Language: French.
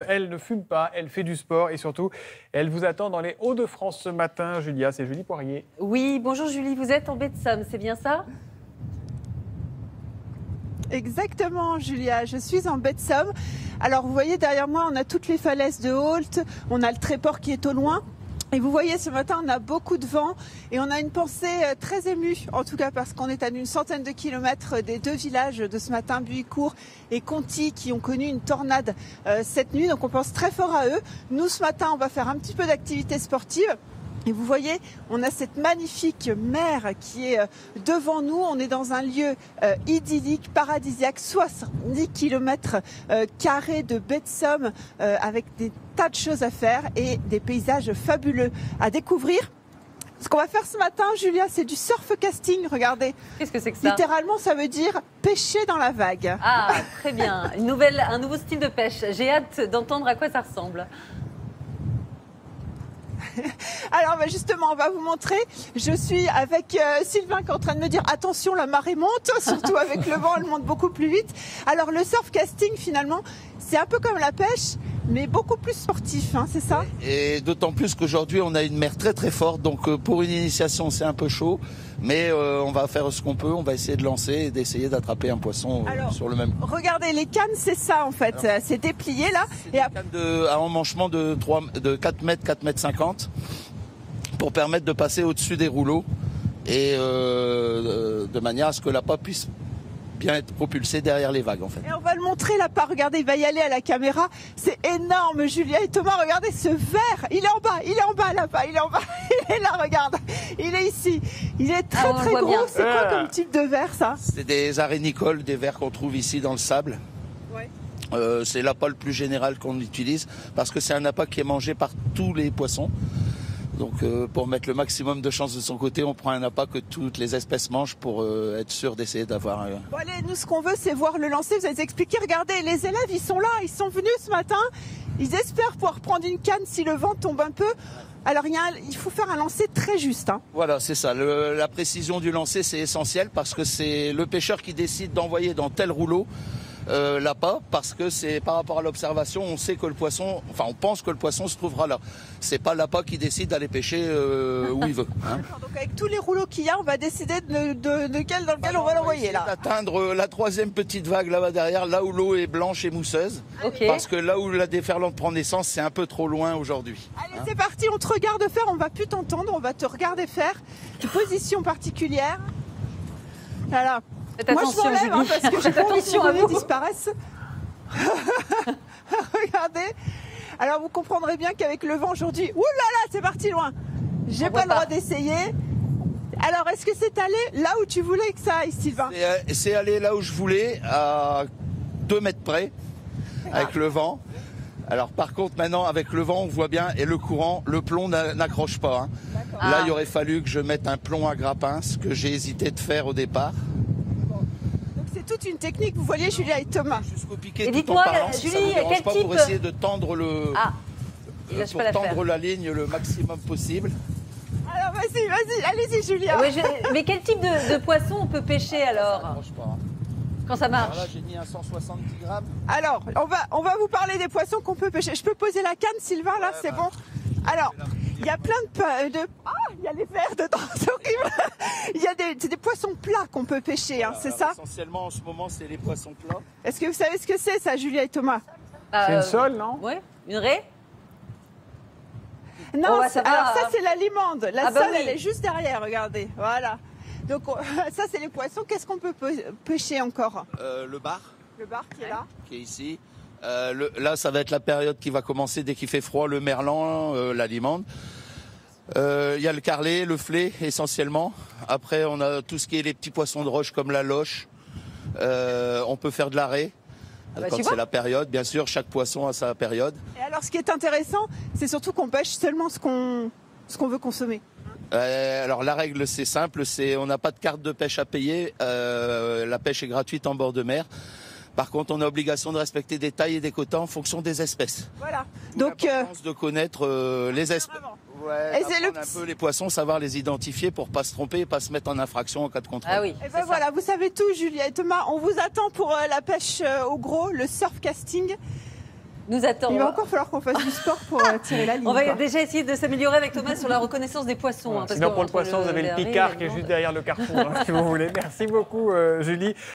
Elle ne fume pas, elle fait du sport et surtout, elle vous attend dans les Hauts-de-France ce matin. Julia, c'est Julie Poirier. Oui, bonjour Julie, vous êtes en baie de Somme, c'est bien ça? Exactement, Julia, je suis en baie de Somme. Alors vous voyez derrière moi, on a toutes les falaises de Holt, on a le Tréport qui est au loin. Et vous voyez, ce matin, on a beaucoup de vent et on a une pensée très émue, en tout cas parce qu'on est à une centaine de kilomètres des deux villages de ce matin, Buicourt et Conty, qui ont connu une tornade cette nuit. Donc on pense très fort à eux. Nous, ce matin, on va faire un petit peu d'activité sportive. Et vous voyez, on a cette magnifique mer qui est devant nous. On est dans un lieu idyllique, paradisiaque, 70 km carrés de baie de Somme avec des tas de choses à faire et des paysages fabuleux à découvrir. Ce qu'on va faire ce matin, Julia, c'est du surf casting. Regardez. Qu'est-ce que c'est que ça? Littéralement, ça veut dire pêcher dans la vague. Ah, très bien. Un nouveau style de pêche. J'ai hâte d'entendre à quoi ça ressemble. Alors justement, on va vous montrer. Je suis avec Sylvain qui est en train de me dire attention, la marée monte, surtout avec le vent, elle monte beaucoup plus vite. Alors le surf casting, finalement, c'est un peu comme la pêche, mais beaucoup plus sportif, hein, c'est ça? Et d'autant plus qu'aujourd'hui, on a une mer très très forte, donc pour une initiation, c'est un peu chaud. Mais on va faire ce qu'on peut, on va essayer de lancer et d'essayer d'attraper un poisson sur le même coup. Regardez, les cannes, c'est ça en fait, c'est déplié là. C'est des cannes à emmanchement de 4 mètres, 4 mètres 50 pour permettre de passer au-dessus des rouleaux et de manière à ce que l'appât puisse bien être propulsé derrière les vagues en fait. Et on va le montrer là-bas, regardez, il va y aller à la caméra. C'est énorme, Julia et Thomas, regardez ce verre, il est en bas là-bas, il est en bas, il est là, regarde, il est ici. Il est très très gros, c'est quoi comme type de verre ça? C'est des arénicoles, des vers qu'on trouve ici dans le sable. Ouais. C'est l'appât le plus général qu'on utilise parce que c'est un appât qui est mangé par tous les poissons. Donc pour mettre le maximum de chance de son côté, on prend un appât que toutes les espèces mangent pour être sûr d'essayer d'avoir un... Bon allez, nous ce qu'on veut c'est voir le lancer, vous allez expliquer, regardez, les élèves ils sont là, ils sont venus ce matin, ils espèrent pouvoir prendre une canne si le vent tombe un peu. Alors il faut faire un lancer très juste. Hein. Voilà, c'est ça, la précision du lancer c'est essentiel parce que c'est le pêcheur qui décide d'envoyer dans tel rouleau l'appât, parce que c'est par rapport à l'observation, on sait que le poisson, enfin on pense que le poisson se trouvera là. C'est pas l'appât qui décide d'aller pêcher où il veut. Hein. Donc avec tous les rouleaux qu'il y a, on va décider dans lequel on va l'envoyer là. D'atteindre la troisième petite vague là-bas derrière, là où l'eau est blanche et mousseuse. Okay. Parce que là où la déferlante prend naissance, c'est un peu trop loin aujourd'hui. Allez, c'est parti, on te regarde faire, on va plus t'entendre, on va te regarder faire. Une position particulière. Voilà. Faites moi attention, je m'enlève hein, parce que j'ai pas envie que à les vous disparaissent. Regardez. Alors vous comprendrez bien qu'avec le vent aujourd'hui, ouh là là, c'est parti loin. J'ai pas le droit d'essayer. Alors est-ce que c'est allé là où tu voulais que ça aille, Sylvain? C'est allé là où je voulais, à 2 mètres près, avec le vent. Alors par contre maintenant avec le vent on voit bien et le courant, le plomb n'accroche pas. Hein. Là il aurait fallu que je mette un plomb à grappin, ce que j'ai hésité de faire au départ. C'est toute une technique, vous voyez Julia et Thomas. Jusqu'au piqué et tout en parlant, Julie, ça vous dérange pas type... pour essayer de tendre la ligne le maximum possible. Alors vas-y, allez-y Julia. Ouais, mais quel type de poisson on peut pêcher alors? Ça marche pas. Hein. Quand ça marche. Alors là j'ai mis un 170 grammes. Alors on va vous parler des poissons qu'on peut pêcher. Je peux poser la canne Sylvain là, c'est bon? Alors, il y a plein de... Ah, il y a les vers dedans, c'est horrible. Il y a des poissons plats qu'on peut pêcher, hein, c'est ça? Essentiellement en ce moment c'est les poissons plats. Est-ce que vous savez ce que c'est ça, Julia et Thomas? C'est une sole, non? Oui, une raie? Non, alors ça c'est la limande. La sole, oui. elle est juste derrière, regardez. Voilà. Donc ça c'est les poissons. Qu'est-ce qu'on peut pêcher encore? Le bar. Le bar qui est là. Qui est ici. Là, ça va être la période qui va commencer dès qu'il fait froid, le merlan, la limande. Il y a le carlet, le flé essentiellement. Après, on a tout ce qui est les petits poissons de roche comme la loche. On peut faire de la raie. Quand c'est la période, bien sûr, chaque poisson a sa période. Et alors, ce qui est intéressant, c'est surtout qu'on pêche seulement ce qu'on veut consommer. Alors la règle c'est simple, on n'a pas de carte de pêche à payer. La pêche est gratuite en bord de mer. Par contre, on a obligation de respecter des tailles et des quotas en fonction des espèces. Voilà. Donc, l'importance de connaître les espèces. Ouais, un peu les poissons, savoir les identifier pour pas se tromper et pas se mettre en infraction en cas de contrôle. Ah oui. Et ben voilà, vous savez tout, Julia et Thomas. On vous attend pour la pêche au gros, le surf casting. nous attend. Il va encore falloir qu'on fasse du sport pour tirer la ligne. On va quoi. déjà essayer de s'améliorer avec Thomas sur la reconnaissance des poissons. Voilà. Parce Sinon, que pour le entre poisson, vous avez le Hervé et Picard la qui est demande. juste derrière le carrefour, si vous voulez. Merci beaucoup, Julie.